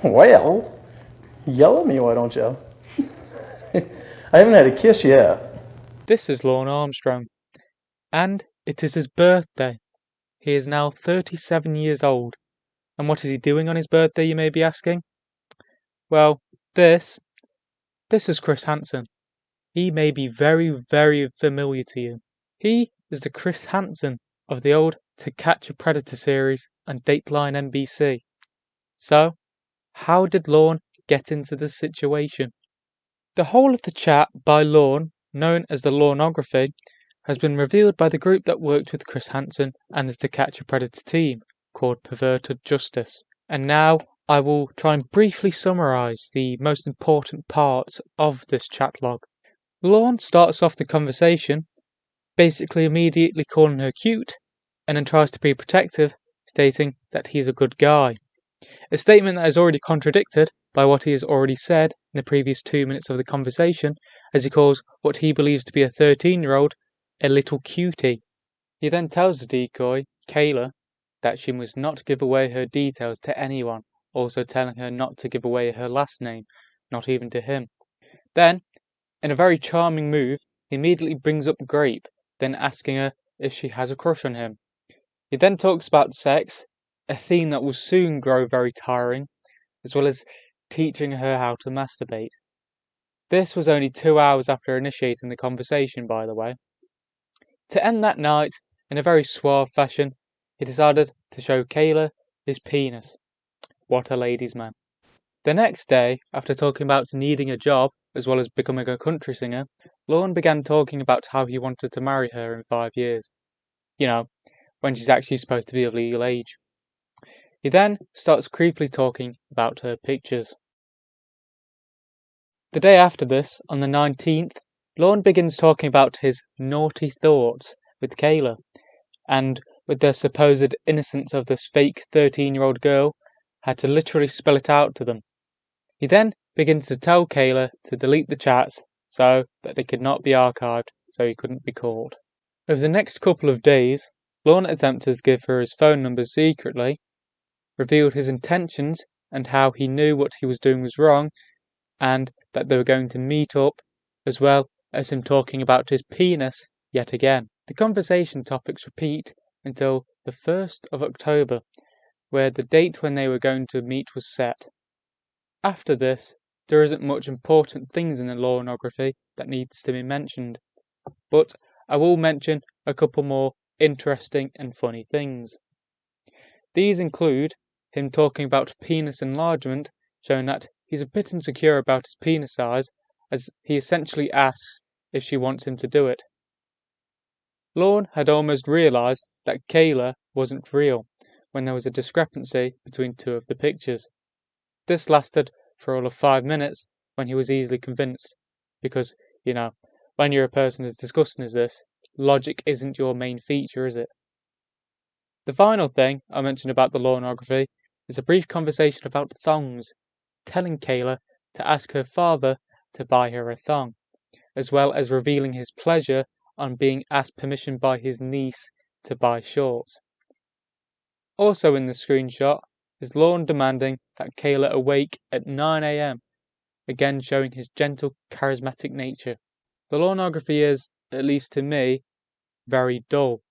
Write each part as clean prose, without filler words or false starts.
Well, yell at me, why don't you? I haven't had a kiss yet. This is Lorne Armstrong, and it is his birthday. He is now 37 years old. And what is he doing on his birthday, you may be asking? Well, this is Chris Hansen. He may be very, very familiar to you. He is the Chris Hansen of the old To Catch a Predator series on Dateline NBC. So, how did Lorne get into this situation? The whole of the chat by Lorne, known as the Lorneography, has been revealed by the group that worked with Chris Hansen and the To Catch a Predator team, called Perverted Justice. And now I will try and briefly summarise the most important parts of this chat log. Lorne starts off the conversation, basically immediately calling her cute, and then tries to be protective, stating that he's a good guy. A statement that is already contradicted by what he has already said in the previous 2 minutes of the conversation, as he calls what he believes to be a 13-year-old a little cutie. He then tells the decoy, Kayla, that she must not give away her details to anyone, also telling her not to give away her last name, not even to him. Then, in a very charming move, he immediately brings up Grape, then asking her if she has a crush on him. He then talks about sex, a theme that will soon grow very tiring, as well as teaching her how to masturbate. This was only 2 hours after initiating the conversation, by the way. To end that night, in a very suave fashion, he decided to show Kayla his penis. What a ladies' man. The next day, after talking about needing a job, as well as becoming a country singer, Lorne began talking about how he wanted to marry her in 5 years. You know, when she's actually supposed to be of legal age. He then starts creepily talking about her pictures. The day after this, on the 19th, Lorne begins talking about his naughty thoughts with Kayla, and with the supposed innocence of this fake 13-year-old girl, had to literally spell it out to them. He then begins to tell Kayla to delete the chats so that they could not be archived, so he couldn't be called. Over the next couple of days, Lorne attempted to give her his phone number secretly, revealed his intentions and how he knew what he was doing was wrong, and that they were going to meet up, as well as him talking about his penis yet again. The conversation topics repeat until the 1st of October, where the date when they were going to meet was set. After this, there isn't much important things in the Lorneography that needs to be mentioned, but I will mention a couple more interesting and funny things. These include him talking about penis enlargement, showing that he's a bit insecure about his penis size, as he essentially asks if she wants him to do it. Lorne had almost realised that Kayla wasn't real when there was a discrepancy between two of the pictures. This lasted for all of 5 minutes when he was easily convinced, because, when you're a person as disgusting as this, logic isn't your main feature, is it? The final thing I mentioned about the Lorneography is a brief conversation about thongs, telling Kayla to ask her father to buy her a thong, as well as revealing his pleasure on being asked permission by his niece to buy shorts. Also in the screenshot is Lorne demanding that Kayla awake at 9 a.m, again showing his gentle, charismatic nature. The Lorneography is, at least to me, very dull,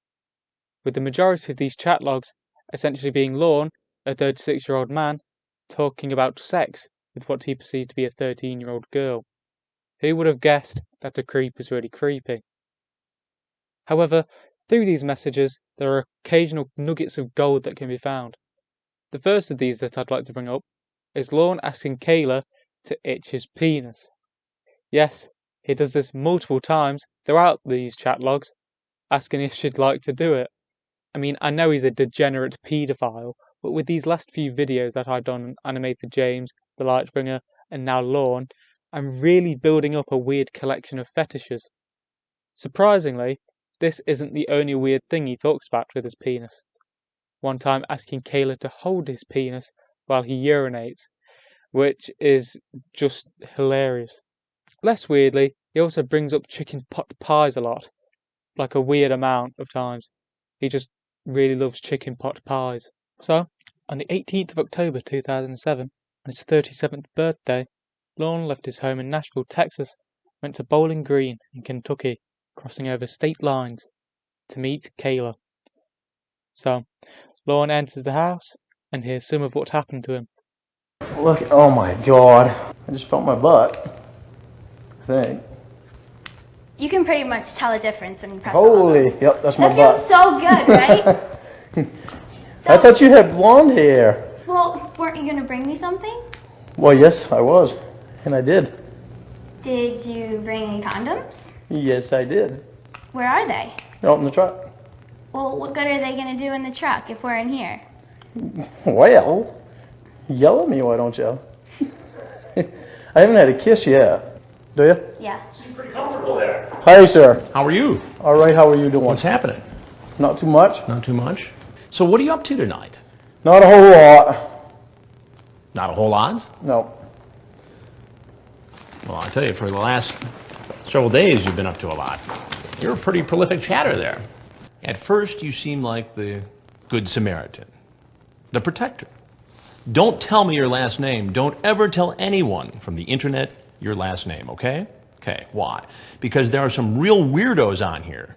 with the majority of these chat logs essentially being Lorne, a 36-year-old man, talking about sex with what he perceived to be a 13-year-old girl. Who would have guessed that the creep is really creepy? However, through these messages, there are occasional nuggets of gold that can be found. The first of these that I'd like to bring up is Lorne asking Kayla to itch his penis. Yes, he does this multiple times throughout these chat logs, asking if she'd like to do it. I mean, I know he's a degenerate paedophile, but with these last few videos that I've done on Animated James, The Lightbringer, and now Lorne, I'm really building up a weird collection of fetishes. Surprisingly, this isn't the only weird thing he talks about with his penis. One time asking Kayla to hold his penis while he urinates, which is just hilarious. Less weirdly, he also brings up chicken pot pies a lot, like a weird amount of times. He just really loves chicken pot pies. So, on the 18th of October 2007, his 37th birthday, Lorne left his home in Nashville, Texas, went to Bowling Green in Kentucky, crossing over state lines to meet Kayla. So, Lorne enters the house and hears some of what happened to him. Look, oh my God. I just felt my butt, I think. You can pretty much tell a difference when you press Holy, on. yep, that's my That butt. feels so good, right? I thought you had blonde hair. Well, weren't you going to bring me something? Well, yes, I was, and I did. Did you bring condoms? Yes, I did. Where are they? Out in the truck. Well, what good are they going to do in the truck if we're in here? Well, yell at me, why don't you? I haven't had a kiss yet. Do you? Yeah. Seem pretty comfortable there. Hi, sir. How are you? All right, how are you doing? What's happening? Not too much? Not too much. So what are you up to tonight? Not a whole lot. Not a whole lot? No. Well, I tell you, for the last several days, you've been up to a lot. You're a pretty prolific chatter there. At first, you seem like the Good Samaritan, the protector. Don't tell me your last name. Don't ever tell anyone from the internet your last name, okay? Okay, why? Because there are some real weirdos on here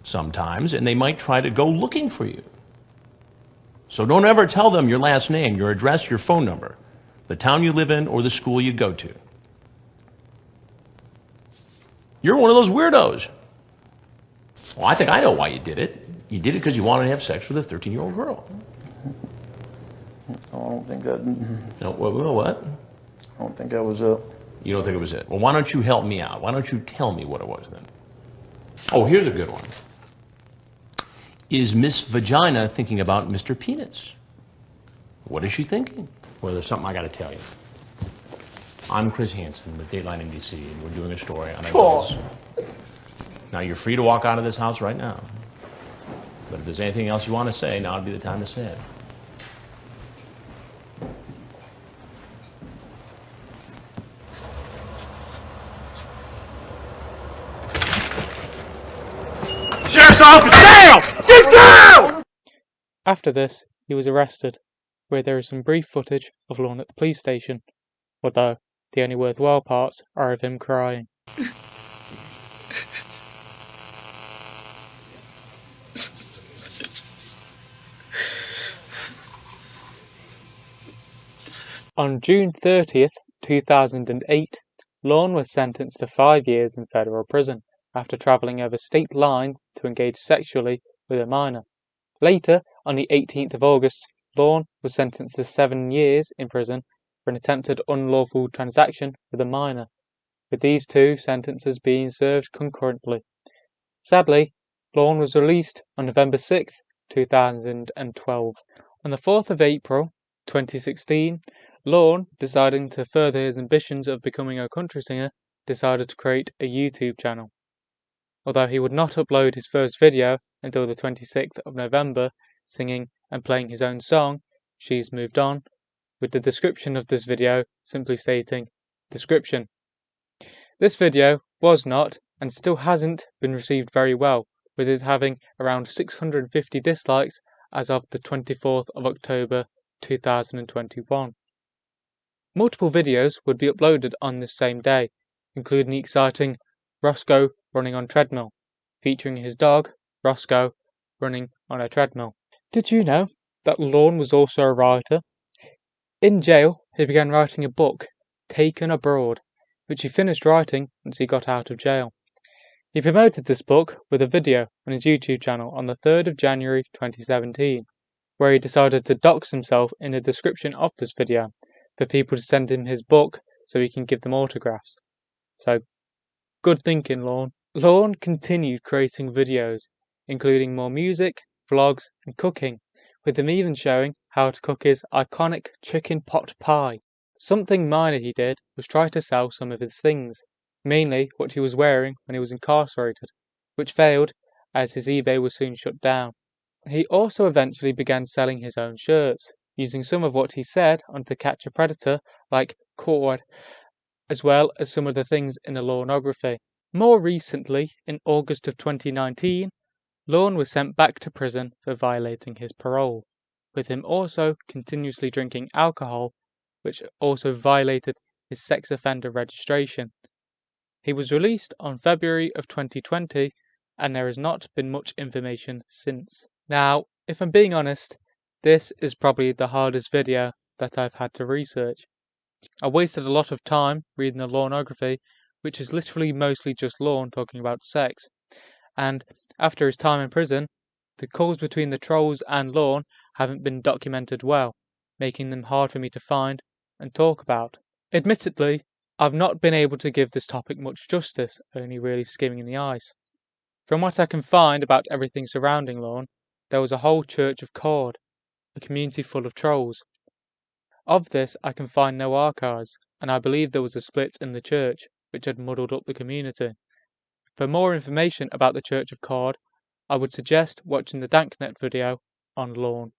sometimes, and they might try to go looking for you. So don't ever tell them your last name, your address, your phone number, the town you live in, or the school you go to. You're one of those weirdos. Well, I think I know why you did it. You did it because you wanted to have sex with a 13-year-old girl. I don't think that. No, what? I don't think that was it. You don't think it was it? Well, why don't you help me out? Why don't you tell me what it was then? Oh, here's a good one. Is Miss Vagina thinking about Mr. Penis? What is she thinking? Well, there's something I got to tell you. I'm Chris Hansen with Dateline NBC, and we're doing a story on Cool. Now, you're free to walk out of this house right now. But if there's anything else you want to say, now would be the time to say it. Sheriff's office, down! Get down! After this, he was arrested, where there is some brief footage of Lorne at the police station, although the only worthwhile parts are of him crying. On June 30th, 2008, Lorne was sentenced to 5 years in federal prison after travelling over state lines to engage sexually with a minor. Later, on the 18th of August, Lorne was sentenced to 7 years in prison for an attempted unlawful transaction with a minor, with these two sentences being served concurrently. Sadly, Lorne was released on November 6th, 2012. On the 4th of April, 2016, Lorne, deciding to further his ambitions of becoming a country singer, decided to create a YouTube channel. Although he would not upload his first video until the 26th of November, singing and playing his own song, She's Moved On, with the description of this video simply stating, description. This video was not, and still hasn't, been received very well, with it having around 650 dislikes as of the 24th of October 2021. Multiple videos would be uploaded on this same day, including the exciting Roscoe running on treadmill, featuring his dog, Roscoe, running on a treadmill. Did you know that Lorne was also a writer? In jail, he began writing a book, Taken Abroad, which he finished writing once he got out of jail. He promoted this book with a video on his YouTube channel on the 3rd of January 2017, where he decided to dox himself in the description of this video for people to send him his book so he can give them autographs. So, good thinking, Lorne. Lorne continued creating videos, including more music, vlogs, and cooking, with him even showing how to cook his iconic chicken pot pie. Something minor he did was try to sell some of his things, mainly what he was wearing when he was incarcerated, which failed as his eBay was soon shut down. He also eventually began selling his own shirts, using some of what he said on To Catch a Predator, like CAWD, as well as some of the things in the Lornography. More recently, in August of 2019, Lorne was sent back to prison for violating his parole, with him also continuously drinking alcohol which also violated his sex offender registration. He was released on February of 2020, and there has not been much information since. Now, if I'm being honest, this is probably the hardest video that I've had to research. I wasted a lot of time reading the Lorneography, which is literally mostly just Lorne talking about sex, and after his time in prison, the calls between the trolls and Lorne haven't been documented well, making them hard for me to find and talk about. Admittedly, I've not been able to give this topic much justice, only really skimming the ice. From what I can find about everything surrounding Lorne, there was a whole church of CAWD, a community full of trolls. Of this I can find no archives, and I believe there was a split in the church, which had muddled up the community. For more information about the Church of CAWD, I would suggest watching the Danknet video on Lorne.